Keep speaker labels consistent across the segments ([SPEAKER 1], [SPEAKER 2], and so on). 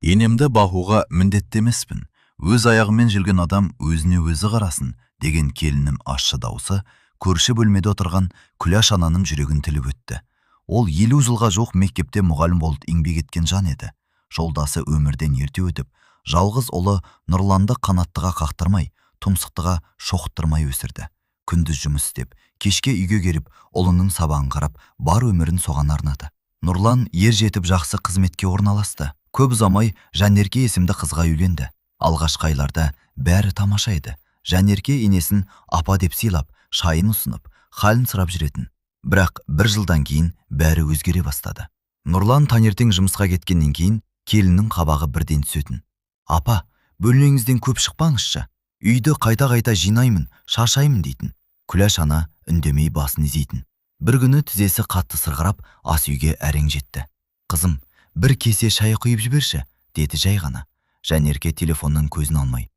[SPEAKER 1] Енемді бағуға міндетті емеспін. Өз аяғымен жүрген адам өзіне өзі қарасын, деген келінім ащы даусы көрші бөлмеде отырған Күләш ананың жүрегін тіліп өтті. Ол 50 жылға жоқ мектепте мұғалім болып еңбек еткен жан еді. Жолдасы өмірден ерте өтіп, жалғыз ұлы Нұрланды қанаттыға қақтырмай, тұмсықтыға шоқтырмай өсірді. Күндіз жұмыс істеп, кешке үйге келіп, ұлының сабағын қарап, бар өмірін соған арнады. Нұрлан ер жетіп жақсы қызметке орналасты. Көп ұзамай Жанерке есімді қызға үйленді. Алғашқы айларда бәрі тамаша еді. Жанерке енесін апа деп сыйлап, шайын ұсынып, халін сұрап жүретін. Бірақ бір жылдан кейін бәрі өзгере бастады. Нұрлан таңертең жұмысқа кеткеннен кейін келіннің қабағы бірден түсетін. Апа, бөлмеңізден көп шықпаңызшы. Үйді қайта-қайта жинаймын, шашаймын дейтін. Күләш ана үндемей басын изейтін. Бір күні тізесі қатты сырғырап, ас үйге әрең жетті. Қызым, бір кесе шай құйып жіберші, деді жай ғана. Жанерке телефонның көзін алмай.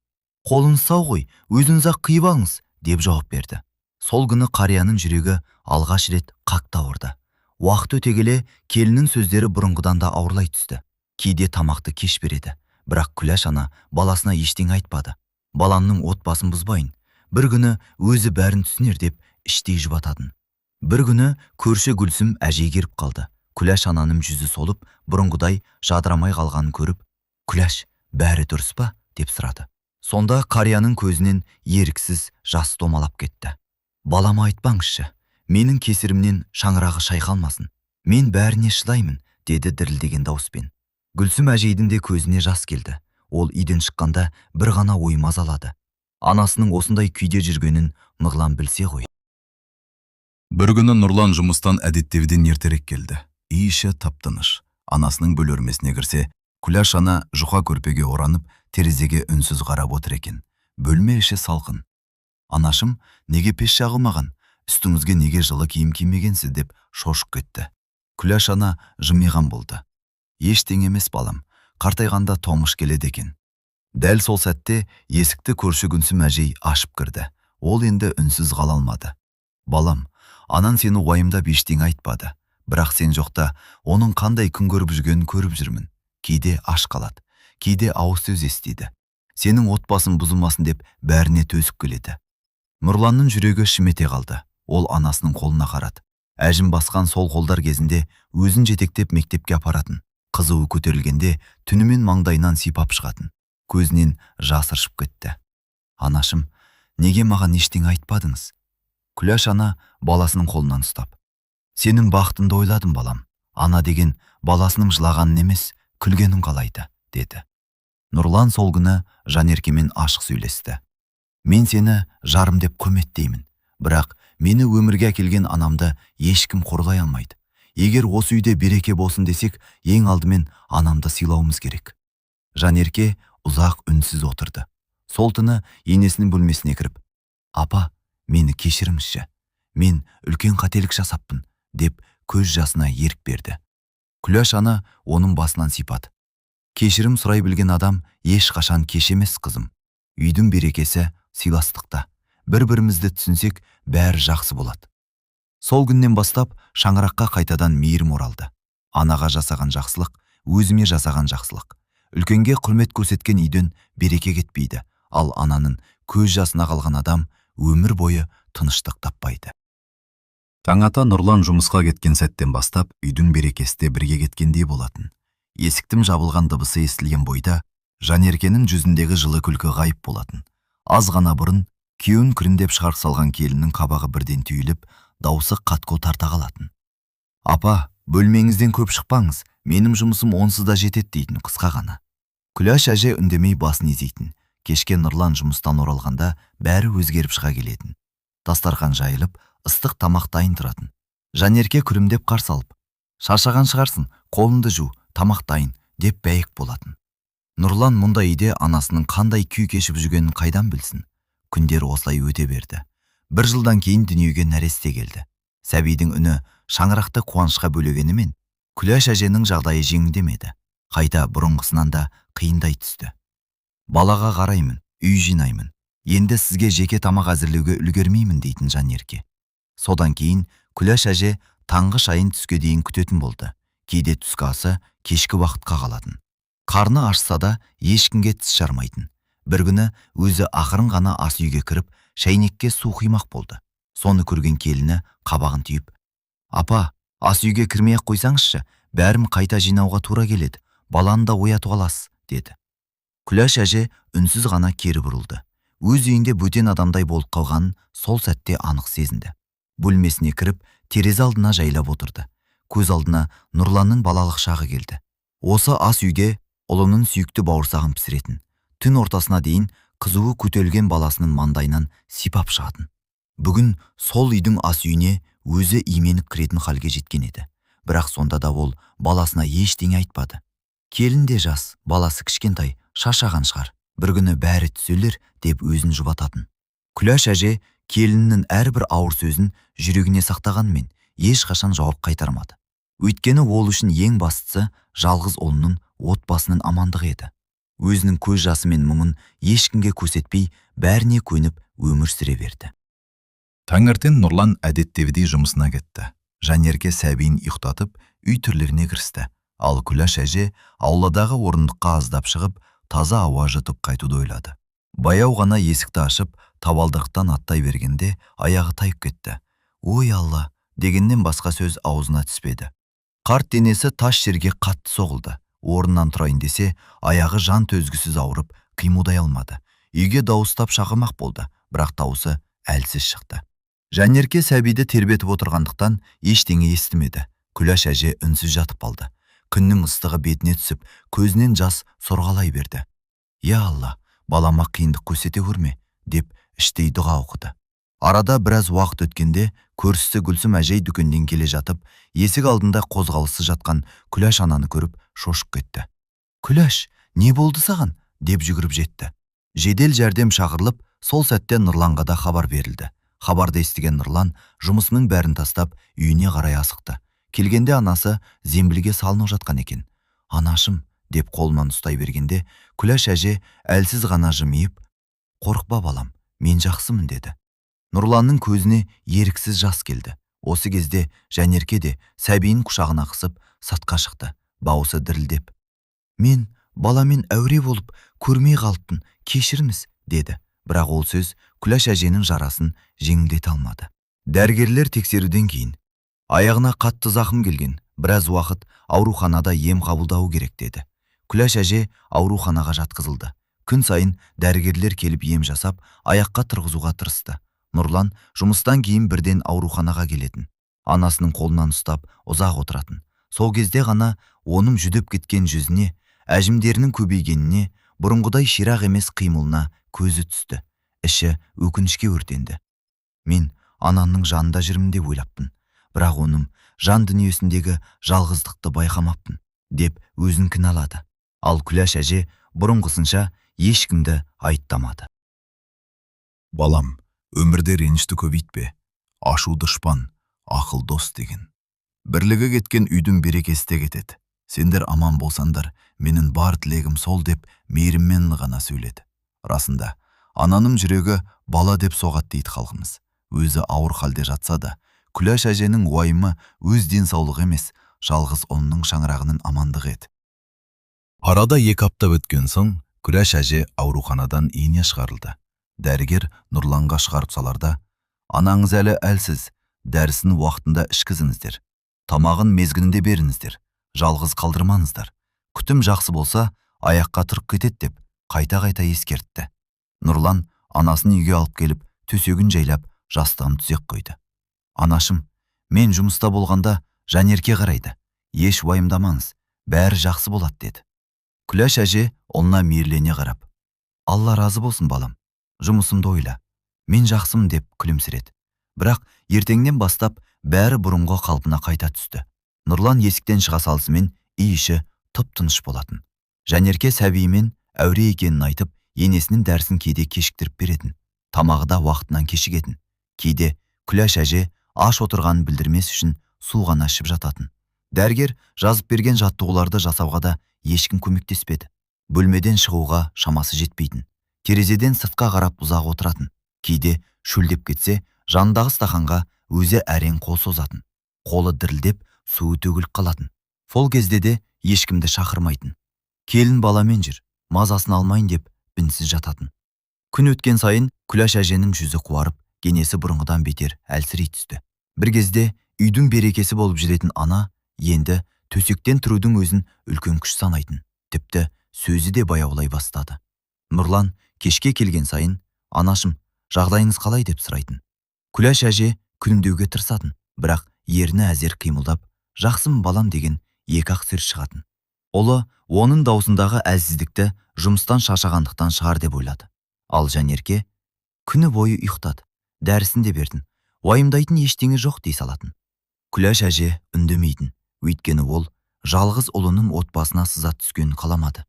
[SPEAKER 1] Қолыңыз сау ғой, өзіңіз-ақ құйып алыңыз, деп жауап берді. Сол күні қарияның жүрегі алғаш рет қақта ауырды. Уақыт өте келе келіннің сөздері бұрынғыдан да ауырлай түсті. Кейде тамақты кеш береді, бірақ Күләш ана баласына ештеңе айтпады. Баламның отбасын бұзбайын. Бір күні өзі бәрін түсінер деп іштей жұбататын. Бір күні көрші Гүлсім әжей келіп қалды. Күләш ананың жүзі солып, бұрынғыдай жадырамай қалғанын көріп, Күләш, бәрі дұрыс па? Деп сұрады. Сонда қарияның көзінен еріксіз жас домалап кетті. Балама айтпаңызшы, менің кесірімнен шаңырағы шайқалмасын. Мен бәріне шыдаймын, деді дірілдеген дауыспен. Гүлсім әжейдің де көзіне жас келді. Ол үйден шыққанда бір ғана ой мазалады. Анасының осындай күйде жүргенін Нұрлан білсе ғой.
[SPEAKER 2] Бір күні Нұрлан жұмыстан әдеттегіден ертерек келді. Үй іші тып-тыныш. Анасының бөлмесіне кірсе, Күләш ана жұқа көрпеге оранып, терезеге үнсіз қарап отыр екен. Бөлме іші салқын. Анашым, неге пеш жағылмаған? Үстіңізге неге жылы киім кимегенсіз деп шошып кетті. Күләш ана жымиған болды. Ештеңе емес балам, қартайғанда томыш келеді екен. Дәл сол сәтте есікті көрші Гүлсім әжей ашып кірді. Ол енді үнсіз қала алмады. Балам, анан сені уайымдап ештеңе айтпады. Бірақ сен жоқта оның қандай күн көріп жүргенін көріп жүрмін. Кейде аш қалады, кейде ауыз сөз естиді. Сенің отбасын бұзылмасын деп бәріне төзіп келеді. Нұрланның жүрегі шімете қалды. Ол анасының қолына қарады. Әжім басқан сол қолдар кезінде өзін жетектеп мектепке апаратын. Қызуы көтерілгенде түнімен маңдайынан сипап шығатын. Көзінен жас ыршып кетті. Анашым, неге маған ештеңе айтпадыңыз? Күләш ана баласының қолынан ұстап. Сенің бақытыңды ойладым балам. Ана деген баласының жылағанын емес, күлгенін қалайды, деді. Нұрлан сол күні Жанеркемен ашық сөйлесті. Мен сені жарым деп құрметтеймін. Бірақ мені өмірге әкелген анамды ешкім қорлай алмайды. Егер осы үйде береке болсын десек, ең алдымен анамды сыйлауымыз керек. Жанерке ұзақ үнсіз отырды. Сол түні енесінің бөлмесіне кіріп, апа, мені кешіріңізші. Мен үлкен қателік жасаппын, деп көз жасына ерік берді. Күләш ана оның басынан сипады. Кешірім сұрай білген адам ешқашан кеш емес қызым. Үйдің берекесі сыйластықта. Бір-бірімізді түсінсек, бәрі жақсы болады. Сол күннен бастап шаңыраққа қайтадан мейірім оралды. Анаға жасаған жақсылық, өзіме жасаған жақсылық. Үлкенге құрмет көрсеткен үйден береке кетпейді, ал ананың көз жасына қалған адам өмір бойы тыныштық таппайды.
[SPEAKER 1] Таң ата Нұрлан жұмысқа кеткен сәттен бастап үйдің берекесі де бірге кеткендей болатын. Есіктің жабылған дыбысы естілген бойда Жанеркенің жүзіндегі жылы күлкі ғайып болатын. Аз ғана бұрын күйеуін күріндеп шығарып салған келіннің қабағы бірден түйіліп, даусы қатқыл тарта қалатын. Апа, бөлмеңізден көп шықпаңыз, менің жұмысым онсыз да жетеді дейтін қысқа ғана. Күләш әже үндемей басын изейтін. Кешке Нұрлан жұмыстан оралғанда бәрі өзгеріп шыға келетін. Дастархан жайылып, ыстық тамақ дайын тұратын. Жанерке күрімдеп қарсы алып, шаршаған шығарсың, қолыңды жу, тамақ дайын, деп бәйек болатын. Нұрлан мұндай үйде анасының қандай күй кешіп жүргенін қайдан білсін. Күндер осылай өте берді. Бір жылдан кейін дүниеге нәресте келді. Сәбидің үні шаңырақты қуанышқа бөлегенімен, Күләш әженің жағдайы жеңілдемеді. Қайта бұрынғысынан да қиындай түсті. Балаға қараймын, үй жинаймын. Енді сізге жеке тамақ әзірлеуге үлгермеймін дейтін Жанерке. Содан кейін Күләш әже таңғы шайын түске дейін күтетін болды. Кейде түскі асы кешкі уақытқа қалатын. Қарны ашса да ешкімге тіс жармайтын. Бір күні өзі ақырын ғана ас үйге кіріп, шәйнекке су құймақ болды. Соны көрген келіні қабағын түйіп: «Апа, ас үйге кірмей-ақ қойсаңызшы, бәрін қайта жинауға тура келеді. Баланы да оятып аласыз», деді. Күләш әже үнсіз ғана кері бұрылды. Өз үйінде бөтен адамдай болып қалғанын сол сәтте анық сезінді. Бөлмесіне кіріп, терезе алдына жайлап отырды. Көз алдына Нұрланның балалық шағы келді. Осы ас үйге ұлының сүйікті бауырсағын пісіретін, түн ортасына дейін қызуы көтерілген баласының маңдайынан сипап шығатын. Бүгін сол үйдің ас үйіне өзі именіп кіретін халге жеткен еді. Бірақ сонда да ол баласына ештеңе айтпады. Келін де жас, баласы кішкентай, шаршаған шығар. Бір күні бәрі түзелер деп өзін жұбататын. Күләш әже келіннің әрбір ауыр сөзін жүрегіне сақтағанмен ешқашан жауап қайтармады. Өйткені ол үшін ең бастысы жалғыз ұлының отбасының амандығы еді. Өзінің көз жасы мен мұңын ешкімге көрсетпей, бәріне көніп өмір сүре берді.
[SPEAKER 2] Таңертең Нұрлан әдеттегідей жұмысына кетті. Жанерке сәбиін ұйықтатып, үй түрлеріне кірісті. Ал Күләш әже ауладағы орындыққа аздап шығып, таза ауа жұтып қайтуды ойлады. Баяу ғана есікті ашып, табалдырықтан аттай бергенде аяғы тайып кетті. «Ой Алла!» дегеннен басқа сөз аузына түспеді. Қарт денесі тас жерге қатты соғылды. Орнынан тұрайын десе, аяғы жан төзгісіз ауырып, қимылдай алмады. Үйге дауыстап шақырмақ болды, бірақ дауысы әлсіз шықты. Жанерке сәбиді тербетіп отырғандықтан ештеңе естімеді. Күләш әже үнсіз жатып қалды. Күннің ыстығы бетіне түсіп, көзінен жас сорғалай берді. «Я Алла, балама қиындық көрсете көрме», деп іштей дұға оқыды. Арада біраз уақыт өткенде көршісі Гүлсім әжей дүкенден келе жатып, есік алдында қозғалысы жатқан Күләш ананы көріп шошып кетті. «Күләш, не болды саған?» деп жүгіріп жетті. Жедел жәрдем шақырылып, сол сәтте Нұрланға да хабар берілді. Хабарды естіген Нұрлан жұмысының бәрін тастап үйіне қарай асықты. Келгенде анасы зембілге салынып жатқан екен. «Анашым», деп қолынан ұстай бергенде, Күләш әже әлсіз ғана жымиып: «Қорықпа балам, мен жақсымын», деді. Нұрланның көзіне еріксіз жас келді. Осы кезде Жанерке де сәбиін құшағына қысып сатқа шықты, бауысы дірілдеп: «Мен баламен әуре болып көрмей қалыппын, кешіріңіз», деді. Бірақ ол сөз Күләш әженің жарасын жеңілдете алмады. Дәрігерлер тексеруден кейін аяғына қатты зақым келген, біраз уақыт ауруханада ем қабылдауы керек деді. Күләш әже ауруханаға жатқызылды. Күн сайын дәрігерлер келіп ем жасап, аяққа тұрғызуға тырысты. Нұрлан жұмыстан кейін бірден ауруханаға келетін. Анасының қолынан ұстап ұзақ отыратын. Сол кезде ғана оның жүдеп кеткен жүзіне, әжімдерінің көбейгеніне, бұрынғыдай ширақ емес қимылына көзі түсті. Іші өкінішке өртенді. «Мен анамның жанында жүрмін деп ойлаппын, бірақ оның жан дүниесіндегі жалғыздықты байқамаппын», деп өзін кінәлады. Ал Күләш әже бұрынғысынша ешкімді айыптамады. «Балам, өмірде ренішті көбейтпе. Ашу дұшпан, ақыл дос деген. Бірлігі кеткен үйдің берекесі де кетеді. Сендер аман болсандар, менің бар тілегім сол», деп мейіріммен ғана сөйледі. Расында, ананың жүрегі бала деп соғады дейді халқымыз. Өзі ауыр халде жатса да, Күләш әженің уайымы өз денсаулығы емес, жалғыз ұлының шаңырағының амандығы еді. Арада 2 апта өткен соң, Күләш әже ауруханадан үйіне шығарылды. Дәрігер Нұрланға шығарып саларда: «Анаңыз әлі әлсіз, дәрісін уақытында ішкізіңіздер. Тамағын мезгілінде беріңіздер. Жалғыз қалдырмаңыздар. Күтім жақсы болса, аяққа тұрып кетеді», деп қайта-қайта ескертті. Нұрлан анасын үйге алып келіп, төсегін жайлап, жастығын түзеп қойды. «Анашым, мен жұмыста болғанда Жанерке қарайды. Еш уайымдамаңыз, бәрі жақсы болады», деді. Күләш әже ұлына мейірлене қарап: «Алла разы болсын балам, жұмысымды ойла. Мен жақсымын», деп күлімсіреді. Бірақ ертеңнен бастап бәрі бұрынғы қалпына қайта түсті. Нұрлан есіктен шыға салысымен үй іші тып-тыныш болатын. Жанерке сәбиімен әуре екенін айтып, енесінің дәрісін кейде кешіктіріп беретін. Тамағы да уақытынан кешігетін. Кейде Күләш әже аш отырғанын білдірмес үшін су ғана ішіп жататын. Дәрігер жазып берген жаттығуларды жасауға да ешкім көмектеспеді. Бөлмеден шығуға шамасы жетпейтін. Терезеден сыртқа қарап ұзақ отыратын. Кейде шөлдеп кетсе, жандағы стақанға өзі әрең қол созатын. Қолы дірілдеп, суы төгіліп қалатын. Сол кезде де ешкімді шақырмайтын.
[SPEAKER 1] келін баламен жүр, мазасын алмайын деп бінсіз жататын. Күн өткен сайын Күләш әженің жүзі қуарып, денесі бұрынғыдан бетер әлсірей түсті. Бір кезде үйдің берекесі болып жүретін ана енді төсектен тұрудың өзін үлкен күш санайтын. Тіпті сөзі де баяулай бастады. Нұрлан кешке келген сайын, анашым, жағдайыңыз қалай деп сұрайтын. Күләш әже күлімдеуге тырысатын, бірақ ерні әзер қимылдап, жақсым балам деген екі-ақ сөз шығатын. Ұлы оның даусындағы әлсіздікті жұмыстан шаршағандықтан шығар деп ойлады. Ал Жанерке күні бойы ұйықтады, дәрісін де бердім, уайымдайтын ештеңе жоқ дей салатын. Күләш әже үндемейтін, өйткені ол жалғыз ұлының отбасына сызат түскенін қаламады.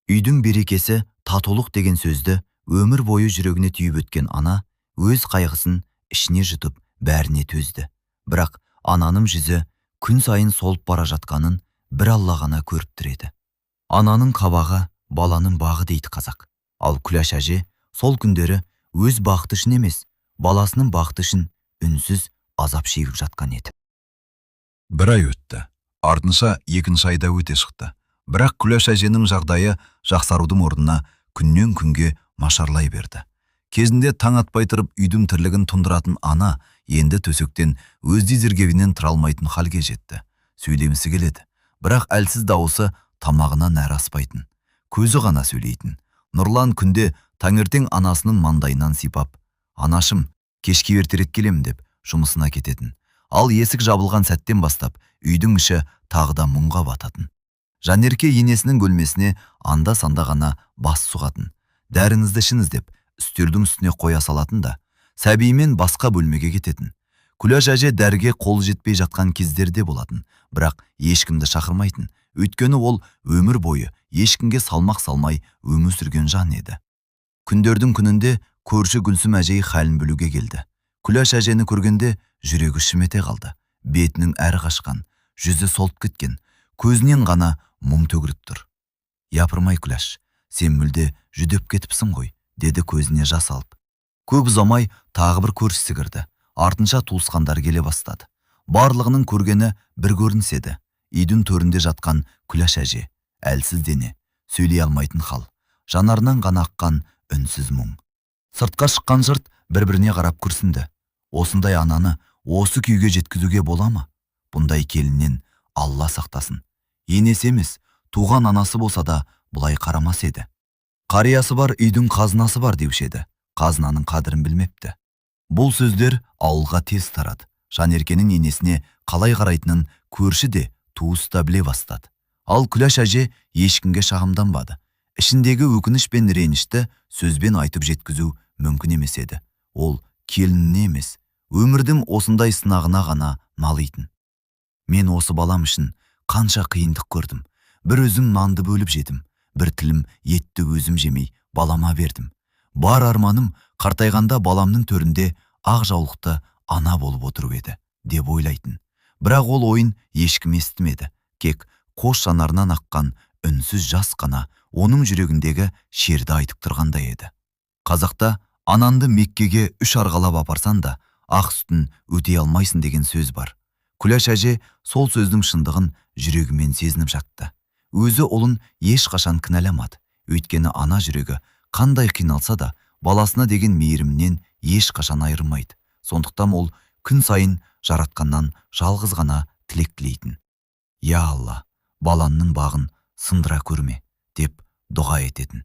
[SPEAKER 1] Үйдің берекесі татулық деген сөзді өмір бойы жүрегіне түйіп өткен ана өз қайғысын ішіне жұтып бәріне төзді. Бірақ ананың жүзі күн сайын солып бара жатқанын бір Алла ғана көріп тұреді. Ананың қабағы баланың бағы дейді қазақ. Ал Күләш әже сол күндері өз бақыты үшін емес, баласының бақыты үшін үнсіз азап шегіп жатқан еді.
[SPEAKER 2] Бір ай өтті. Артынша екінші айда өте шықты. Бірақ Күләш әженің жағдайы жақсарудың орнына күннен күнге машарлай берді. Кезінде таң атпай тұрып үйдің тірлігін тұндыратын ана енді төсектен өз дезергевінен тұра алмайтын халге жетті. Сөйлемісі келеді, бірақ әлсіз дауысы тамағынан нәр аспайтын. Көзі ғана сөйлейтін. Нұрлан күнде таңертең анасының маңдайынан сипап, анашым, кешке ертерек келем деп жұмысына кететін. Ал есік жабылған сәттен бастап үйдің іші тағыда мұңға бататын. Жанерке енесінің бөлмесіне анда-санда ғана бас сұғатын. Дәріңізді ішіңіз деп үстелдің үстіне қоя салатын да, сәбимен басқа бөлмеге кететін. Күләш әже дәрге қолы жетпей жатқан кездерде болатын, бірақ ешкімді шақырмайтын. Өйткені ол өмір бойы ешкімге салмақ салмай өмір сүрген жан еді. Күндердің күнінде көрші Гүлсім әжей халін білуге келді. Күләш әжені көргенде жүрегі шімете қалды. Бетінің әрі қашқан, жүзі солт кеткен, көзінен ғана мұң төгіліп тұр. Япырмай Күләш, сен мүлде жүдеп кетіпсің ғой, деді көзіне жас алып. Көп ұзамай тағы бір көршісі кірді. Артынша туысқандар келе бастады. Барлығының көргені бір көрініс еді. Үйдің төрінде жатқан Күләш әже, әлсіз дене, сөйлей алмайтын хал. Жанарынан ғана аққан үнсіз мұң. Сыртқа шыққан жұрт бір-біріне қарап күрсінді. Осындай ананы осы күйге жеткізуге бола ма? Бұндай келіннен Алла сақтасын. Енесі емес, туған анасы болса да бұлай қарамас еді. Қариясы бар үйдің қазынасы бар деуші еді. Қазынаның қадірін білмепті. Бұл сөздер ауылға тез тарады. Жанеркенің енесіне қалай қарайтынын көрші де туыс та біле бастады. Ал Күләш әже ешкімге шағымданбады. Ішіндегі өкініш пен ренішті сөзбен айтып жеткізу мүмкін емес еді. Ол келініне емес, өмірдің осындай сынағына ғана налитын. Мен осы балам үшін қанша қиындық көрдім. Бір өзім нанды бөліп жедім. Бір тілім етті өзім жемей балама бердім. Бар арманым қартайғанда баламның төрінде ақ жаулықты ана болып отыру еді, деп ойлайтын. Бірақ ол ойын ешкім естімеді. Кек қос жанарынан аққан үнсіз жас қана оның жүрегіндегі шерді айтып тұрғандай еді. Қазақта ананды Меккеге 3 арғалап апарсан да, ақ сүтін өтей алмайсың деген сөз бар. Күләш әже сол сөздің шындығын жүрегімен сезініп жатты. Өзі ұлын ешқашан кінәламады. Өйткені ана жүрегі қандай қиналса да, баласына деген мейірімнен ешқашан айырмайды. Сондықтан ол күн сайын жаратқаннан жалғыз ғана тілек тілейтін. Я Алла, баланның бағын сындыра көрме, деп дұға ететін.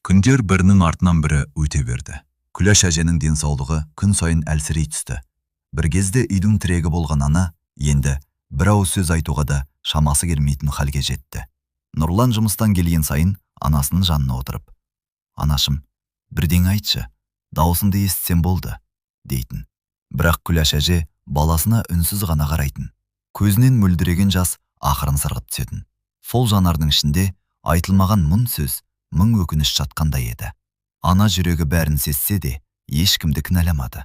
[SPEAKER 2] Күндер бірінің артынан бірі өте берді. Күләш әженің денсаулығы күн сайын әлсірей түсті. Бір кезде үйдің тірегі болған ана енді бір ауыз сөз айтуға да шамасы келмейтін халге жетті. Нұрлан жұмыстан келген сайын анасының жанына отырып, анашым, бірдеңе айтшы, даусыңды естісем болды, дейтін. Бірақ Күләш әже баласына үнсіз ғана қарайтын. Көзінен мөлдіреген жас ақырын сырғып түсетін. Сол жанардың ішінде айтылмаған мың сөз, мың өкініш жатқандай еді. Ана жүрегі бәрін сезсе де, ешкімді кінәламады.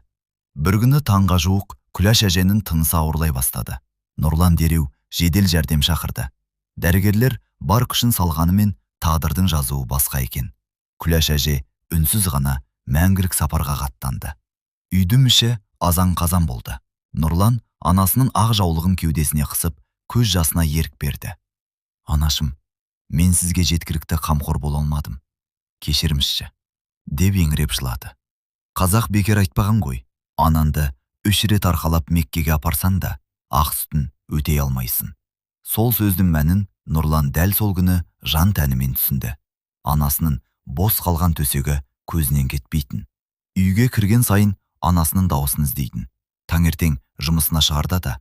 [SPEAKER 2] Бір күні таңға жуық Күләш әженің тынысы ауырлай бастады. Нұрлан дереу жедел жәрдем шақырды. Дәрігерлер бар күшін салғанымен тағдырдың жазуы басқа екен. Күләш әже үнсіз ғана мәңгілік сапарға аттанды. Үйдің іші азан-қазан болды. Нұрлан анасының ақ жаулығын кеудесіне қысып, көз жасына ерік берді. Анашым,
[SPEAKER 1] Мен сізге жеткілікті қамқор бола алмадым. Кешіріңізші, деп еңіреп жылады. Қазақ бекер айтпаған ғой, ананды 3 рет арқалап Меккеге апарсаң да, ақ сүтін өтей алмайсың. Сол сөздің мәнін Нұрлан дәл сол күні жан тәнімен түсінді. Анасының бос қалған төсегі көзінен кетпейтін. Үйге кірген сайын анасының дауысын іздейтін. Таңертең жұмысына шығарда да,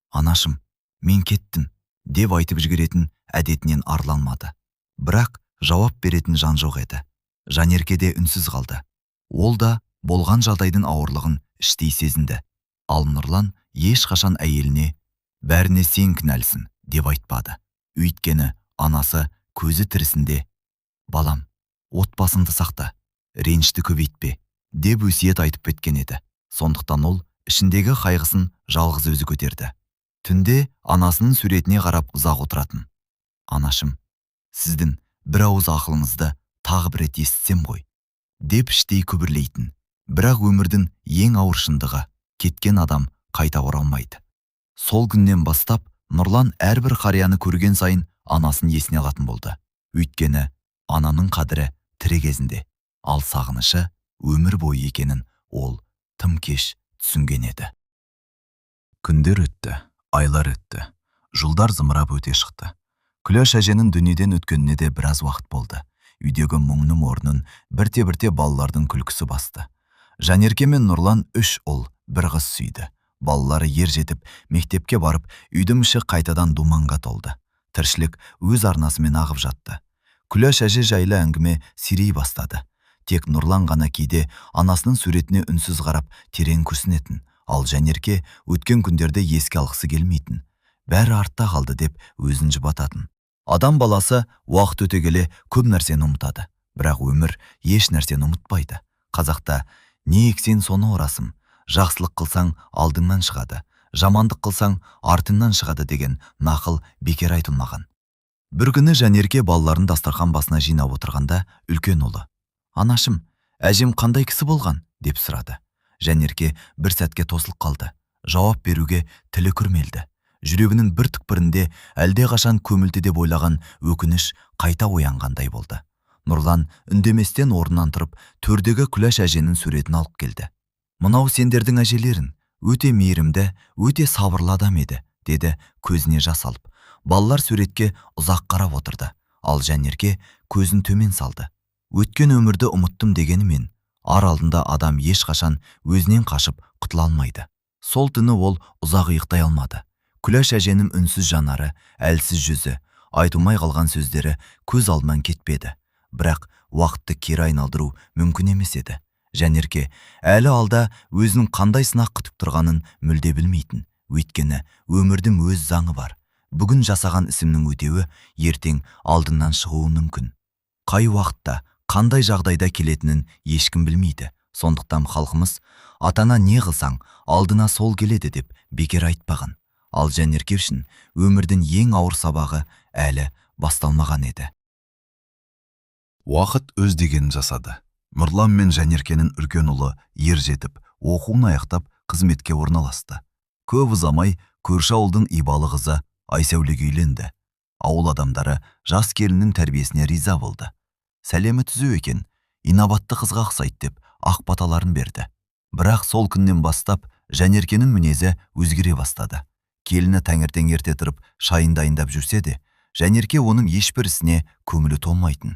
[SPEAKER 1] «Анашым, мен кеттім», деп айтып жіберетін әдетінен арланмады. Бірақ жауап беретін жан жоқ еді. Жанерке де үнсіз қалды. Ол да болған жағдайдың ауырлығын іштей сезінді. Ал Нұрлан ешқашан әйеліне «Бәріне сен кінәлісің» деп айтпады. Өйткені анасы көзі тірісінде «Балам, отбасыңды сақта, ренішті көбейтпе» деп өсиет айтып кеткен еді. Сондықтан ол ішіндегі қайғысын жалғыз өзі көтерді. Түнде анасының суретіне қарап ұзақ отыратын. «Анашым, сіздің бір ауыз ақылыңызды тағы бір рет естісем ғой», деп іштей күбірлейтін. Бірақ өмірдің ең ауыр шындығы, кеткен адам қайта оралмайды. Сол күннен бастап Нұрлан әрбір қарияны көрген сайын анасын есіне алатын болды. Өйткені ананың қадірі тірі кезінде, ал сағынышы өмір бойы екенін ол тым кеш түсінген еді. Күндер өтті, айлар өтті. Жылдар зымырап өте шықты. Күләш әженің дүниеден өткеніне де біраз уақыт болды. Үйдегі мұңның орнын бірте-бірте балалардың күлкісі басты. Жанерке мен Нұрлан 3 ұл, бір қыз сүйді. Балалары ер жетіп, мектепке барып, үйдің іші қайтадан думанға толды. Тіршілік өз арнасымен ағып жатты. Күләш әже жайлы әңгіме сирей бастады. Тек Нұрлан ғана кейде анасының суретіне үнсіз қарап терең күрсінетін, ал Жанерке өткен күндерде еске алғысы келмейтін. Бәрі артта қалды деп өзін жұбататын. Адам баласы уақыт өте келе көп нәрсені ұмытады. Бірақ өмір еш нәрсені ұмытпайды. Қазақта «Не ексең соны орасың, жақсылық қылсаң алдыңнан шығады, жамандық қылсаң артыңнан шығады» деген нақыл бекер айтылмаған. Бір күні Жанерке балаларын дастархан басына жинап отырғанда үлкен ұлы «Анашым, әжем қандай кісі болған?» деп сұрады. Жанерке бір сәтке тосылып қалды. Жауап беруге тілі күрмелді. Жүрегінің бір түкпірінде әлде қашан көмілді деп ойлаған өкініш қайта оянғандай болды. Нұрлан үндеместен орнынан тұрып, төрдегі Күләш әженің суретін алып келді. «Мынау сендердің әжелерің, өте мейірімді, өте сабырлы адам еді», деді көзіне жас алып. Балалар суретке ұзақ қарап отырды, ал Жанерке көзін төмен салды. Өткен өмірді ұмыттым дегенімен, ар алдында адам ешқашан өзінен қашып құтыла алмайды. Сол түні ол ұзақ ұйықтай алмады. Күләш әженің үнсіз жанары, әлсіз жүзі, айтылмай қалған сөздері көз алдынан кетпеді. Бірақ уақытты кері айналдыру мүмкін емес еді. Жанерке әлі алда өзінің қандай сынақ күтіп тұрғанын мүлде білмейтін. Өйткені өмірдің өз заңы бар. Бүгін жасаған ісімнің өтеуі ертең алдынан шығуы мүмкін. Қай уақытта, қандай жағдайда келетінін ешкім білмейді. Сондықтан халқымыз атана не қылсаң алдына сол келеді деп бекер айтпаған. Ал Жанерке үшін өмірдің ең ауыр сабағы әлі басталмаған еді.
[SPEAKER 2] Уақыт өз дегенін жасады. Нұрлан мен Жанеркенің үлкен ұлы ер жетіп, оқуын аяқтап қызметке орналасты. Көп ұзамай көрші ауылдың ибалы қызы Айсәулеге үйленді. Ауыл адамдары жас келіннің тәрбиесіне риза болды. Сәлемі түзу екен, инабатты қызға ұқсайды деп ақ баталарын берді. Бірақ сол күннен бастап Жанеркенің мінезі өзгере бастады. Келіні таңертең ерте тұрып шайын дайындап жүрсе де, Жанерке оның ешбір ісіне көңілі толмайтын.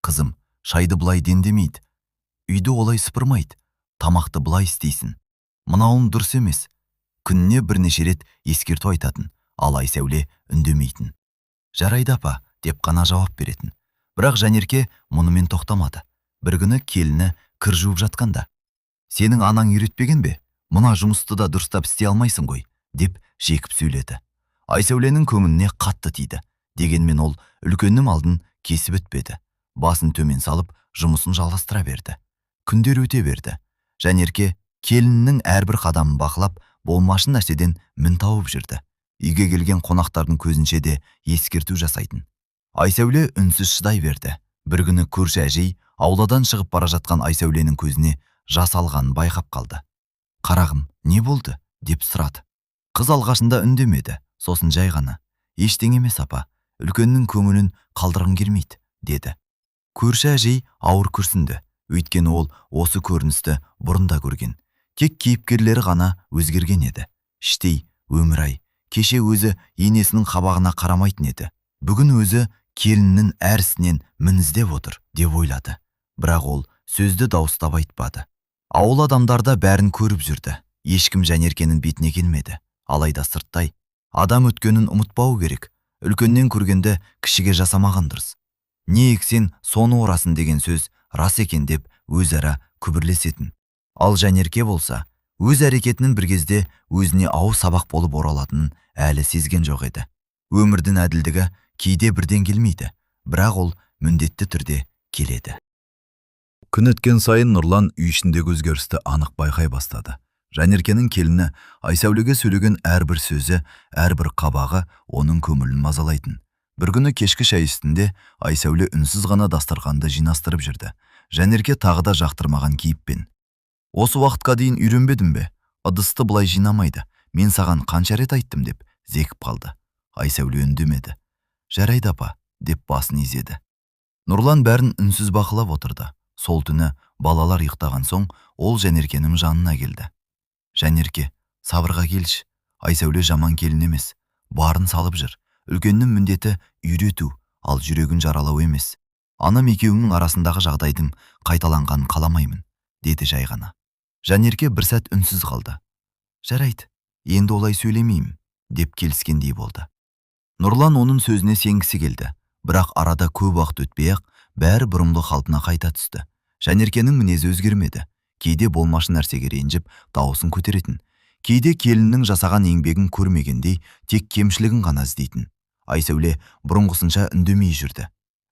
[SPEAKER 2] «Қызым, шайды бұлай дендемейді, үйді олай сыпырмайды, тамақты бұлай істейсің. Мынауың дұрыс емес». Күніне бірнеше рет ескерту айтатын, ал Айсәуле үндемейтін. «Жарайды апа», деп қана жауап беретін. Бірақ Жанерке мұнымен тоқтамады. Бір күні келіні кір жуып жатқанда: «Сенің анаң үйретпеген бе? Мына жұмысты да дұрыстап істей алмайсың ғой», деп жекіп сөйледі. Айсәуленің көңіліне қатты тиді. Дегенмен ол үлкеннің алдын кесіп өтпеді. Басын төмен салып, жұмысын жалғастыра берді. Күндер өте берді. Жанерке келіннің әрбір қадамын бақылап, болмашы нәрседен мін тауып жүрді. Үйге келген қонақтардың көзінше де ескерту жасайтын. Айсәуле үнсіз шыдай берді. Бір күні көрші әжей ауладан шығып бара жатқан Айсәуленің көзіне жас алғанын байқап қалды. «Қарағым, не болды?» деп сұрады. Қыз алғашында үндемеді, сосын жай ғана: «Ештеңе емес апа,
[SPEAKER 1] үлкеннің көңілін қалдырғың келмейді, деді. Көрші әжей ауыр күрсінді. Өйткені ол осы көріністі бұрында көрген. Тек кейіпкерлері ғана өзгерген еді. Іштей, өмір-ай, кеше өзі енесінің қабағына қарамайтын еді. Бүгін өзі келіннің әрісінен мініздеп отыр, деп ойлады. Бірақ ол сөзді дауыстап айтпады. Ауыл адамдарда бәрін көріп жүрді. Ешкім Жанеркенің бетіне келмеді. Алайда сырттай, адам өткенін ұмытпау керек. Үлкеннен көргенді кішіге жасамаған дұрыс. Не ексең, соны орасын деген сөз рас екен деп өзара күбірлесетін. Ал Жанерке болса, өз әрекетінің бір кезде өзіне ауыр сабақ болып оралатынын әлі сезген жоқ еді. Өмірдің әділдігі кейде бірден келмейді, бірақ ол міндетті түрде келеді. Күн өткен сайын Нұрлан үй ішіндегі өзгерісті анық байқай бастады. Жанеркенің келіні Айсәулеге сөйлеген әрбір сөзі, әрбір қабағы оның көңілін мазалайтын. Бір күні кешкі шай үстінде Айсәуле үнсіз ғана дастарханды жинастырып жүрді. Жанерке тағы да жақтырмаған кейіппен: «Осы уақытқа дейін үйренбедің бе? Ыдысты былай жинамайды. Мен саған қанша рет айттым», деп зекіп қалды. Айсәуле үндемеді. «Жарайды апа», деп басын изеді. Нұрлан бәрін үнсіз бақылап отырды. Сол түні балалар ұйықтаған соң ол Жанеркенің жанына келді. «Жанерке, сабырға келші. Айсәуле жаман келін емес. Барын салып жүр. Үлкеннің міндеті үйрету, ал жүрегін жаралау емес. Анам екеуінің арасындағы жағдайдың қайталанғанын қаламаймын», деді жай ғана. Жанерке бір сәт үнсіз қалды. «Жарайды, енді олай сөйлемеймін», деп келіскендей болды. Нұрлан оның сөзіне сенгісі келді, бірақ арада көп уақыт өтпей-ақ бәрі бұрынғы қалпына қайта түсті. Жанеркенің мінезі өзгермеді. Кейде болмашы нәрсеге ренжіп, дауысын көтеретін. Кейде келіннің жасаған еңбегін көрмегендей, тек кемшілігін ғана іздейтін. Айсәуле бұрынғысынша үндемей жүрді.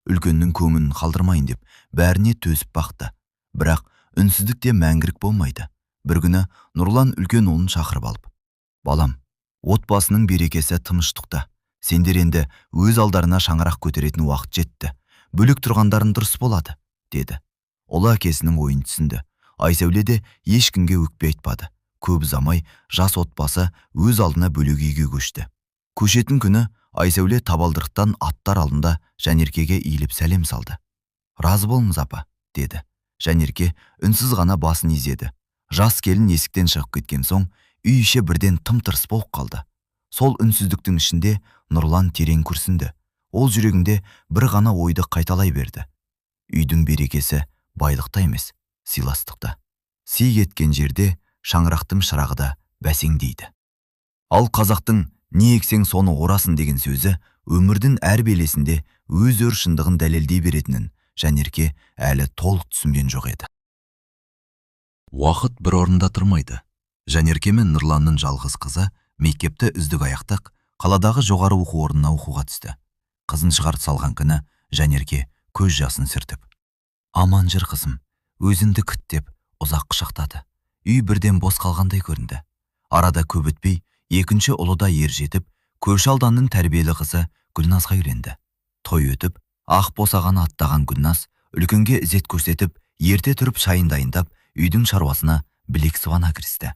[SPEAKER 1] Үлкеннің көңілін қалдырмайын деп бәріне төсіп бақты. Бірақ үнсіздікте мәңгілік болмайды. Бір күні Нұрлан үлкен ұлын шақырып алып: «Балам, отбасының берекесі тыныштықта. Сендер енді өз алдарына шаңырақ көтеретін уақыт жетті. Бөлек тұрғандарын дұрыс болады», деді. Ұлы әкесінің ойын түсінді. Айсәуле де ешкімге өкпе айтпады. Көп ұзамай жас отбасы өз алдына бөлек үйге көшті. Көшетін күні Айсәуле табалдырықтан аттар алдында Жанеркеге иіліп сәлем салды. «Разы болыңыз апа», деді. Жанерке үнсіз ғана басын изеді. Жас келін есіктен шығып кеткен соң үй іші бірден тым-тырыс болып қалды. Сол үнсіздіктің ішінде Нұрлан терең күрсінді. Ол жүрегінде бір ғана ойды қайталай берді. Үйдің берекесі байлықта емес, сыйластықта. Сый кеткен жерде шаңырақтың шырағы да бәсеңдейді. Ал қазақтың «не ексең соны орасың» деген сөзі өмірдің әр белесінде өз өр шындығын дәлелдей беретінін Жанерке әлі толық түсінген жоқ еді. Уақыт бір орында тұрмайды. Жанерке мен Нұрланның жалғыз қызы мектепті үздік аяқтап, қаладағы жоғары оқу орнына оқуға түсті. Қызын шығарып салған күні Жанерке көз жасын сүртіп: «Аман жүр қызым, өзіңді күт», деп ұзақ құшақтады. Үй бірден бос қалғандай көрінді. Арада көп өтпей екінші ұлы да ер жетіп, көрші ауданның тәрбиелі қызы Гүлназға үйленді. Той өтіп, ақ босағаны аттаған Гүлназ үлкенге ізет көрсетіп, ерте тұрып шайын дайындап, үйдің шаруасына білек сыбана кірісті.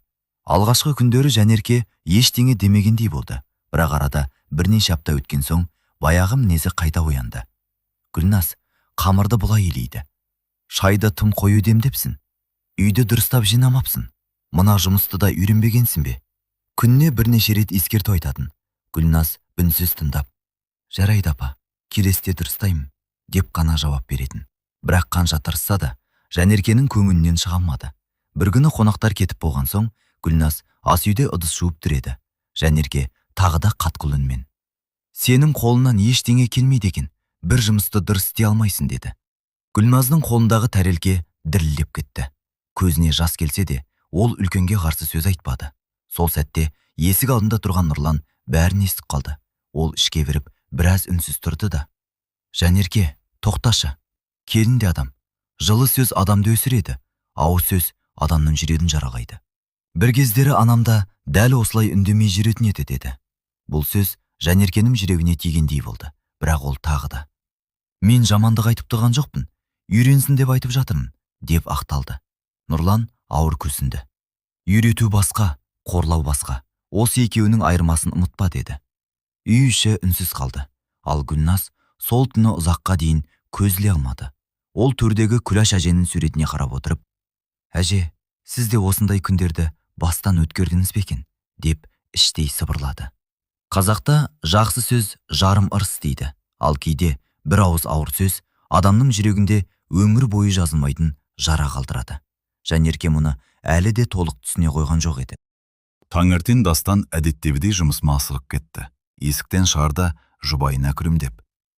[SPEAKER 1] Алғашқы күндері Жанерке ештеңе демегендей болды. Бірақ арада бірнеше апта өткен соң баяғы мінезі қайта оянды. «Гүлназ, қамырды бұлай илейді. Шайды тым қою демдепсің. Үйді дұрыстап жинамапсың. Мына жұмысты да үйренбегенсің бе?» Күнне бірнеше рет ескерту айтатын. Гүлназ үнсіз тыңдап: «Жарайды апа, келесте дұрыстаймын», деп қана жауап беретін. Бірақ қанша тырысса да Жанеркенің көңілінен шыға алмады. Бір күні қонақтар кетіп болған соң Гүлназ ас үйде ыдыс жуып тұр еді. Жанерке тағы да қатқыл үнмен: «Сенің қолынан ештеңе келмейді екен, бір жұмысты дұрыс істей алмайсың», деді. Гүлназдың қолындағы тәрелке дірілдеп кетті. Көзіне жас келсе де, ол үлкенге қарсы сөз айтпады. Сол сәтте есік алдында тұрған Нұрлан бәрін естіп қалды. Ол ішке кіріп біраз үнсіз тұрды да: «Жанерке, тоқташы. Келін де адам. Жылы сөз адамды өсіреді, ауыз сөз адамның жүрегін жаралайды. Бір кездері анамда дәл осылай үндемей жүретін еді», деді. Бұл сөз Жанеркенің жүрегіне тигендей болды. Бірақ ол тағы да: «Мен жамандық айтып тұрған жоқпын, үйренсін деп айтып жатырмын», деп ақталды. Нұрлан ауыр күрсінді. «Үйрету басқа, қорлау басқа. Осы екеуінің айырмасын ұмытпа», деді. Үй іші үнсіз қалды. Ал Гүлназ сол түні ұзаққа дейін көз іле алмады. Ол төрдегі Күләш әженің суретіне қарап отырып, «Әже, сіз де осындай күндерді бастан өткердіңіз бе екен?» деп іштей сыбырлады. Қазақта жақсы сөз жарым ырыс дейді, ал кейде бір ауыз ауыр сөз адамның жүрегінде өмір бойы жазылмайтын жара қалдырады. Жанерке мұны әлі де толық түсіне қойған жоқ еді.
[SPEAKER 2] Таңертең Дастан әдеттегідей жұмысыма асығып кетті. Есіктен шығарда жұбайына күлімдеп,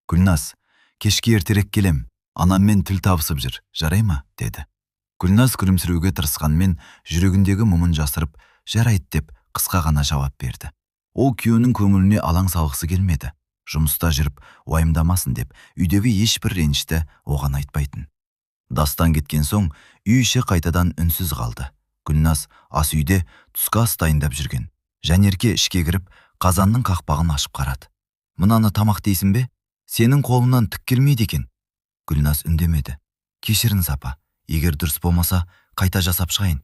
[SPEAKER 2] «Гүлназ, кешке ертерек келем, анаммен тіл табысып жүр, жарай ма?» деді. Гүлназ күлімсіреуге тырысқанмен жүрегіндегі мұңын жасырып, «Жарайды» деп қысқа ғана жауап берді. Ол күйеуінің көңіліне алаң салғысы келмеді. Жұмыста жүріп уайымдамасын деп үйдегі ешбір ренішті оған айтпайтын. Дастан кеткен соң үй іші қайтадан үнсіз қалды. Гүлназ ас үйде түскі ас дайындап жүрген. Жанерке ішке кіріп қазанның қақпағын ашып қарады. «Мынаны тамақ дейсің бе? Сенің қолыңнан түк келмейді екен». Гүлназ үндемеді. «Кешіріңіз апа, егер дұрыс болмаса қайта жасап шығайын».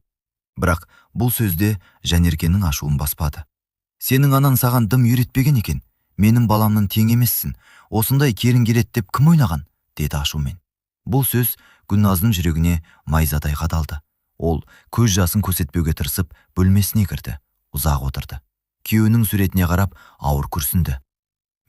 [SPEAKER 2] Бірақ бұл сөзде Жанеркенің ашуын баспады. «Сенің анаң саған дым үйретпеген екен. Менің баламның тең емессің. Осындай керін келет деп кім ойнаған?» деді ашумен. Бұл сөз Гүлназдың жүрегіне майзадай қадалды. Ол көз жасын көрсетпеуге тырысып бөлмесіне кірді. Ұзақ отырды. Күйеуінің суретіне қарап ауыр күрсінді.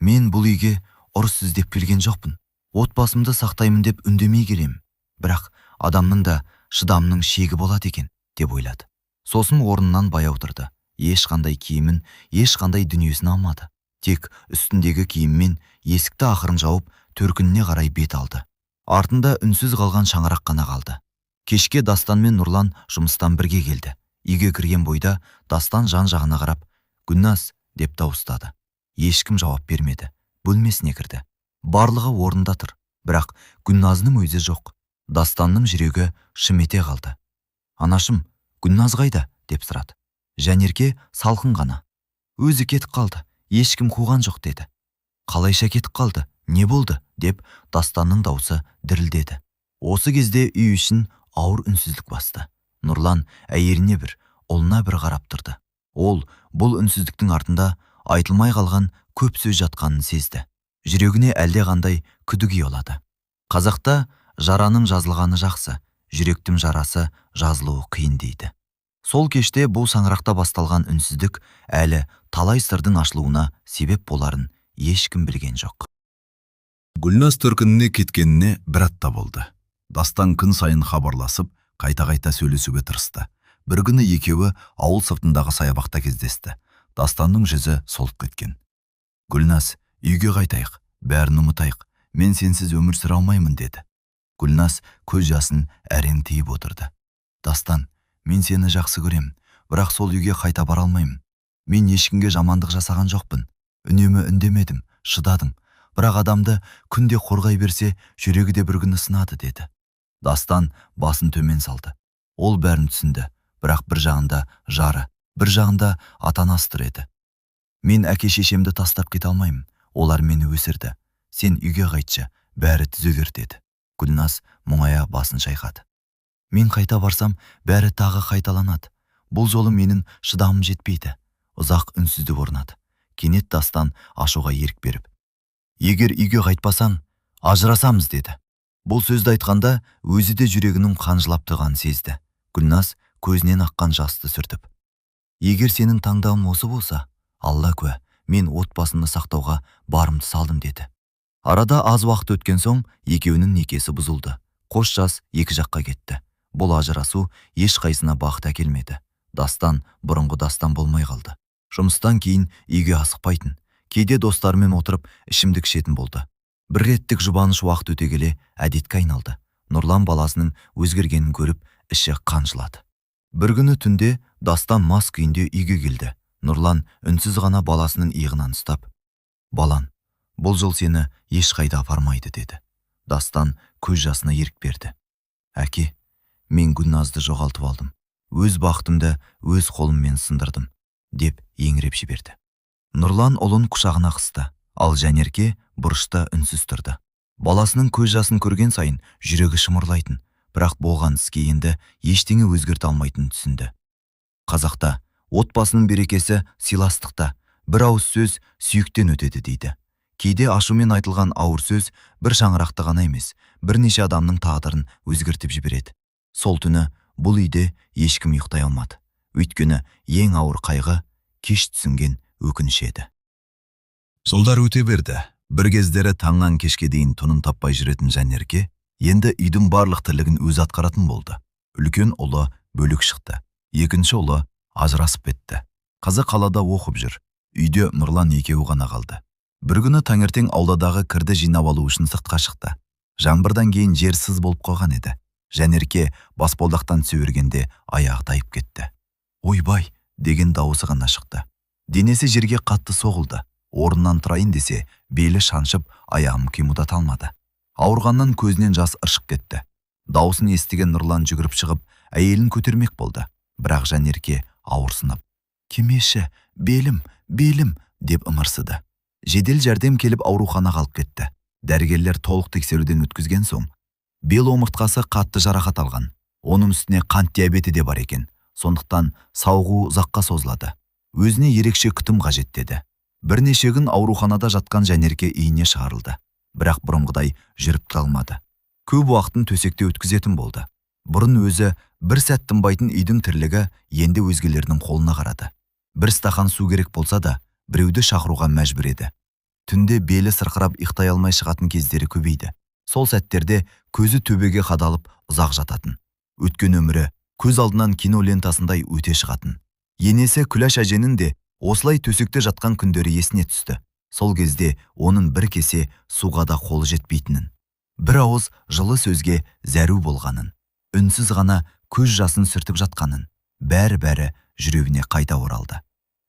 [SPEAKER 2] «Мен бұл үйге ұрыс іздеп келген жоқпын. Отбасымды сақтаймын деп үндемей келем. Бірақ адамның да шыдамның шегі болады екен» деп ойлады. Сосын орнынан баяу тұрды. Ешқандай киімін, ешқандай дүниесін алмады. Тек үстіндегі киіммен есікті ақырын жауып, төркініне қарай бет алды. Артында үнсіз қалған шаңырақ қана қалды. Кешке Дастан мен Нұрлан жұмыстан бірге келді. Үйге кірген бойда Дастан жан-жағына қарап, «Гүлназ» деп дауыстады. Ешкім жауап бермеді. Бөлмесіне кірді. Барлығы орнында тұр, бірақ Гүлназдың өзі жоқ. Дастанның жүрегі шым ете қалды. «Анашым, Гүлназ қайда?» деп сұрады. Жанерке салқын ғана, «Өзі кетіп қалды, ешкім қуған жоқ» деді. «Қалайша кетіп қалды? Не болды?» деп Дастанның даусы дірілдеді. Осы кезде үй үшін ауыр үнсіздік басты. Нұрлан әйеліне бір, ұлына бір қарап тұрды. Ол бұл үнсіздіктің артында айтылмай қалған көп сөз жатқанын сезді. Жүрегіне әлде қандай күдік ұялады. Қазақта жараның жазылғаны жақсы, жүректің жарасы жазылуы қиын дейді. Сол кеште бұл саңырақта басталған үнсіздік әлі талай сырдың ашылуына себеп боларын ешкім білген жоқ. Гүлназ төркініне кеткеніне бір апта болды. Дастан күн сайын хабарласып, қайта-қайта сөйлесуге тырысты. Бір күні екеуі ауыл сыртындағы саябақта кездесті. Дастанның жүзі солып кеткен. «Гүлназ, үйге қайтайық, бәрін ұмытайық. Мен сенсіз өмір сүре алмаймын» деді. Гүлназ көз жасын әрең тиіп отырды. «Дастан, мен сені жақсы көрем, бірақ сол үйге қайта бара алмаймын. Мен ешкімге жамандық жасаған жоқпын. Үнемі үндемедім, шыдадым. Бірақ адамды күнде қорғай берсе, жүрегі де бір күні сынады» деді. Дастан басын төмен салды. Ол бәрін түсінді, бірақ бір жағында жары, бір жағында ата-анасы тұр еді. «Мен әке-шешемді тастап кете алмаймын. Олар мені өсірді. Сен үйге қайтшы, бәрі түзелер» деді. Гүлназ мұңая басын шайқады. «Мен қайта барсам, бәрі тағы қайталанады. Бұл жолы менің шыдамым жетпейді». Ұзақ үнсіздік орнады. Кенет Дастан ашуға ерік беріп, «Егер үйге қайтпасаң, ажырасамыз» деді. Бұл сөзді айтқанда өзі де жүрегінің қанжылап тұрғанын сезді. Гүлназ көзінен аққан жасты сүртіп, «Егер сенің таңдауың осы болса, Алла куә, мен отбасымды сақтауға барымды салдым» деді. Арада аз уақыт өткен соң екеуінің некесі бұзылды. Қос жас екі жаққа кетті. Бұл ажырасу ешқайсына бақыт әкелмеді. Дастан бұрынғы Дастан болмай қалды. Жұмыстан кейін үйге асықпайтын. Кейде достарымен отырып ішімдік ішетін болды. Бір реттік жұбаныш уақыт өте келе әдетке айналды. Нұрлан баласының өзгергенін көріп, іші қан жылады. Бір күні түнде Дастан мас күйінде үйге келді. Нұрлан үнсіз ғана баласының иығынан ұстап, «Балан, бұл жыл сені ешқайда апармайды» деді. Дастан көз жасына ерік берді. «Әке, мен Гүлназды жоғалтып алдым. Өз бақытымды өз қолыммен сындырдым» деп еңіреп жіберді. Нұрлан ұлын құшағына қысты, ал Жанерке бұрышта үнсіз тұрды. Баласының көз жасын көрген сайын жүрегі шымырлайтын, бірақ болған іске енді ештеңе өзгерте алмайтынын түсінді. Қазақта отбасының берекесі сыйластықта, бір ауыз сөз сүйіктен өтеді дейді.
[SPEAKER 1] Кейде ашумен айтылған ауыр сөз бір шаңырақты ғана емес, бірнеше адамның тағдырын өзгертіп жібереді. Сол түні бұл үйде ешкім ұйықтай алмады. Өйткені ең ауыр қайғы кеш түсінген өкініш еді. Жылдар өте берді. Бір кездері таңнан кешке дейін тонын таппай жүретін Жанерке енді үйдің барлық тірлігін өзі атқаратын болды. Үлкен ұлы бөлек шықты. Екінші ұлы ажырасып кетті. Қызы қалада оқып жүр. Үйде Нұрлан екеуі ғана қалды. Бір күні таңертең ауладағы кірді жинап алу үшін сыртқа шықты. Жаңбырдан кейін жер сыз болып қалған еді. Жанерке баспалдақтан түсе бергенде аяғы тайып кетті. «Ойбай!» деген дауысы ғана шықты. Денесі жерге қатты соғылды. Орнынан тұрайын десе, белі шаншып, аяғын қимылдата алмады. Ауырғаннан көзінен жас ыршып кетті. Дауысын естіген Нұрлан жүгіріп шығып, әйелін көтермек болды. Бірақ Жанерке ауырсынып, «Кемеші, белім, белім!» деп ымырсыды. Жедел жәрдем келіп ауруханаға алып кетті. Дәрігерлер толық тексеруден өткізген соң, бел омыртқасы қатты жарақат алған. Оның үстіне қант диабеті де бар екен. Сондықтан сауығу ұзаққа созылады. Өзіне ерекше күтім қажет деді. Бірнеше күн ауруханада жатқан Жанерке үйіне шығарылды. Бірақ бұрынғыдай жүріп қалмады. Көп уақытын төсекте өткізетін болды. Бұрын өзі бір сәт тынбайтын үйдің тірлігі енді өзгелердің қолына қарады. Бір стақан су керек болса да, біреуді шақыруға мәжбүр еді. Түнде белі сырқырап ұйықтай алмай шығатын кездері көбейді. Сол сәттерде көзі төбеге қадалып ұзақ жататын. Өткен өмірі көз алдынан кино лентасындай өте шығатын. Енесі Күләш әженің де осылай төсекте жатқан күндері есіне түсті. Сол кезде оның бір кесе суға да қолы жетпейтінін, бір ауыз жылы сөзге зәру болғанын, үнсіз ғана көз жасын сүртіп жатқанын, бәрі жүрегіне қайта оралды.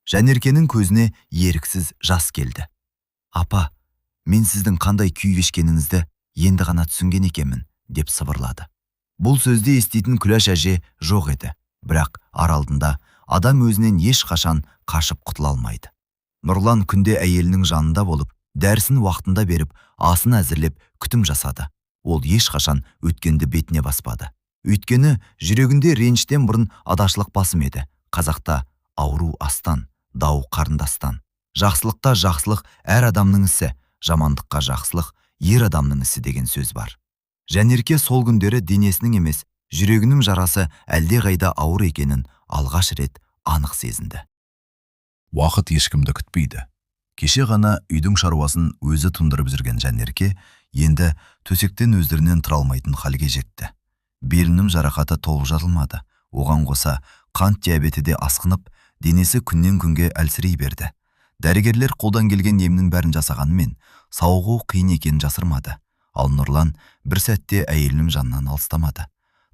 [SPEAKER 1] Жанеркенің көзіне еріксіз жас келді. «Апа, мен сіздің қандай күй кешкеніңізді енді ғана түсінген екенмін», деп сыбырлады. Бұл сөзді еститін Күләш әже жоқ еді. Бірақ аралдында адам өзінен ешқашан қашып құтыла алмайды. Нұрлан күнде әйелінің жанында болып, дәрісін уақытында беріп, асын әзірлеп, күтім жасады. Ол ешқашан өткенді бетіне баспады. Өйткені жүрегінде реніштен бұрын адашылық басым еді. Қазақта ауру астан, дау қарындастан. Жақсылықта жақсылық әр адамның ісі, жамандыққа жақсылық ер адамның ісі деген сөз бар. Жанерке сол күндері денесінің емес, жүрегінің жарасы әлде қайда ауыр екенін алғаш рет анық сезінді. Уақыт ешкімді күтпейді. Кеше ғана үйдің шаруасын өзі тындырып жүрген Жанерке енді төсектен өздерінен тұра алмайтын халге жетті. Белінің жарақаты толық жазылмады. Оған қоса қант диабеті де асқынып, денесі күннен күнге әлсірей берді. Дәрігерлер қолдан келген емнің бәрін жасағанымен, сауығу қиын екенін жасырмады. Ал Нұрлан бір сәтте әйелінің жанынан алыстамады.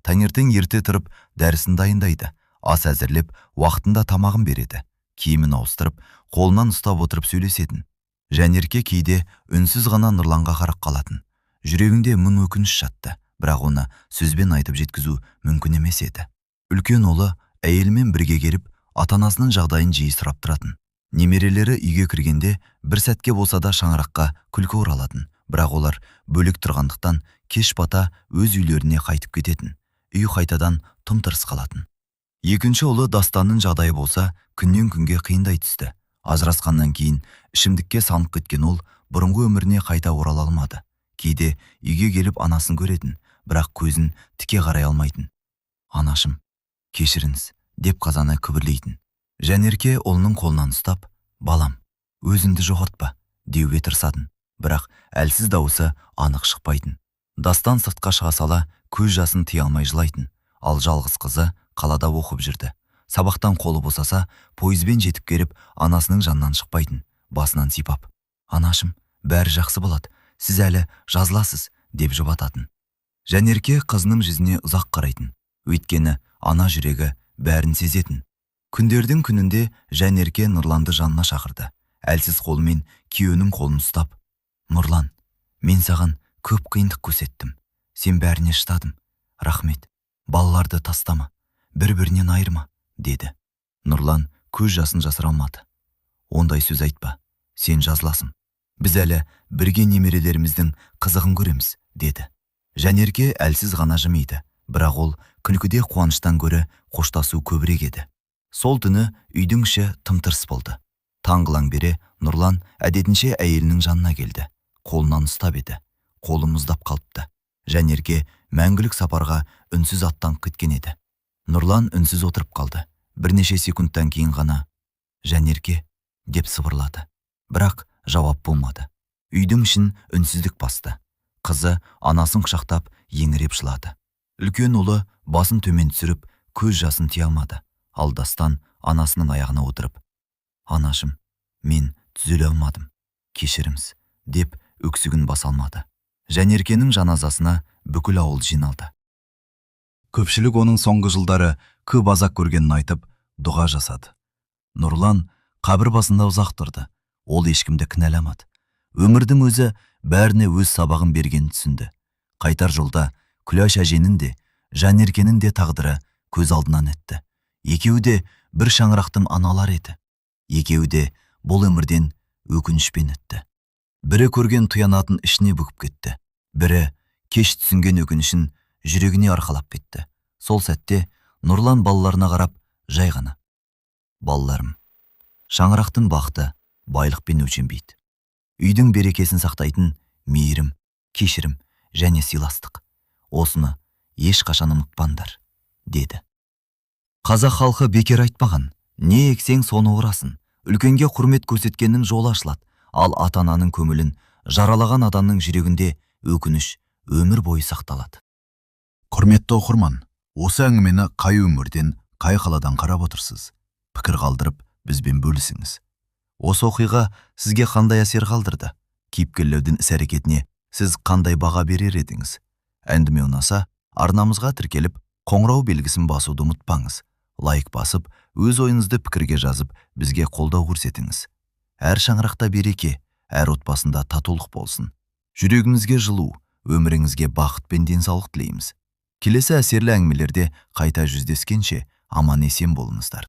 [SPEAKER 1] Таңертең ерте тұрып, дәрісін дайындайды. Ас әзірлеп, уақытында тамағын береді. Киімін ауыстырып, қолынан ұстап отырып сөйлесетін. Жанерке кейде үнсіз ғана Нұрланға қарап қалатын. Жүрегінде мың өкініш жатты, бірақ оны сөзбен айтып жеткізу мүмкін емес еді. Үлкен ұлы әйелімен бірге келіп, ата-анасының жағдайын жиі сұрап тұратын. Немерелері үйге кіргенде бір сәтке болса да шаңыраққа күлкі оралатын. Бірақ олар бөлек тұрғандықтан кеш бата өз үйлеріне қайтып кететін. Үй қайтадан тым-тырыс қалатын. Екінші ұлы Дастанның жағдайы болса, күннен күнге қиындай түсті. Ажырасқаннан кейін ішімдікке салынып кеткен ол бұрынғы өміріне қайта орала алмады. Кейде үйге келіп анасын көретін, бірақ көзін тіке қарай алмайтын. «Анашым, кешіріңіз», деп қазаны күбірлейтін. Жанерке ұлының қолынан ұстап, «Балам, өзіңді жоғалтпа», деуге тырысатын. Бірақ әлсіз дауысы анық шықпайтын. Дастан сыртқа шыға сала көз жасын тия алмай жылайтын. Ал жалғыз қызы қалада оқып жүрді. Сабақтан қолы босаса, пойызбен жетіп келіп, анасының жанынан шықпайтын. Басынан сипап, «Анашым, бәрі жақсы болады, сіз әлі жазыласыз», деп жұбататын. Жанерке қызының жүзіне ұзақ қарайтын. Өйткені ана жүрегі бәрін сезетін. Күндердің күнінде Жанерке Нұрланды жанына шақырды. Әлсіз қолымен күйеуінің қолын ұстап, «Нұрлан, мен саған көп қиындық көрсеттім. Сен бәріне шыдадым. Рахмет. Балаларды тастама, бір-бірінен айырма», деді. Нұрлан көз жасын жасыра алмады. «Ондай сөз айтпа. Сен жазыласың. Біз әлі бірге немерелеріміздің қызығын көреміз», деді. Жанерке әлсіз ғана жымиды, бірақ ол күлкіде қуаныштан гөрі қоштасу көбірек еді. Сол түні үйдің іші тым-тырыс болды. Таңғылаң бері Нұрлан әдетінше әйелінің жанына келді. Қолынан ұстап еді. Қолы мұздап қалыпты. Жанерке мәңгілік сапарға үнсіз аттан кеткен еді. Нұрлан үнсіз отырып қалды. Бірнеше секундтан кейін ғана «Жанерке» деп сыбырлады. Бірақ жауап болмады. Үйдің ішін үнсіздік басты. Қызы анасын құшақтап еңіреп жылады. Үлкен ұлы басын төмен түсіріп, көз жасын тия алмады. Алдастан анасының аяғына отырып, «Анашым, мен түзеле алмадым, кешіріміз», деп өксігін баса алмады. Жанеркенің жаназасына бүкіл ауыл жиналды. Көпшілік оның соңғы жылдары көп азап көргенін айтып, дұға жасады. Нұрлан қабір басында ұзақ тұрды. Ол ешкімді кінәламады. Өмірдің өзі бәріне өз сабағын бергенін түсінді. Қайтар жолда Күләш әженің де, Жанеркенің де тағдыры көз алдынан өтті. Екеуі де бір шаңырақтың аналар еді. Екеуі де бұл өмірден өкінішпен өтті. Бірі көрген тұянатын ішіне бүгіп кетті. Бірі кеш түсінген өкінішін жүрегіне арқалап кетті. Сол сәтте Нұрлан балаларына қарап жай ғана: «Балаларым, шаңырақтың бақыты байлықпен өлшенбейді. Үйдің берекесін сақтайтын мейірім, кешірім және сыйластық. Осыны ешқашан ұмытпаңдар», деді. Қазақ халқы бекер айтпаған: «Не ексең, соны орасың». Үлкенге құрмет көрсеткеннің жолы ашылады, ал ата-ананың көңілін жаралаған адамның жүрегінде өкініш өмір бойы сақталады.
[SPEAKER 2] Құрметті оқырман, осы әңгімені қай өмірден, қай қаладан қарап отырсыз? Пікір қалдырып, бізбен бөлісіңіз.
[SPEAKER 1] Осы оқиға сізге қандай әсер қалдырды? Кейіпкерлердің іс-әрекетіне сіз қандай баға берер едіңіз? Әңгіме ұнаса, арнамызға тіркеліп, қоңырау белгісін басуды ұмытпаңыз. Лайк басып, өз ойыңызды пікірге жазып, бізге қолдау көрсетіңіз. Әр шаңырақта береке, әр отбасында татулық болсын. Жүрегіңізге жылу, өміріңізге бақыт пен денсаулық тілейміз. Келесі әсерлі әңгімелерде қайта жүздескенше аман есен болыңыздар.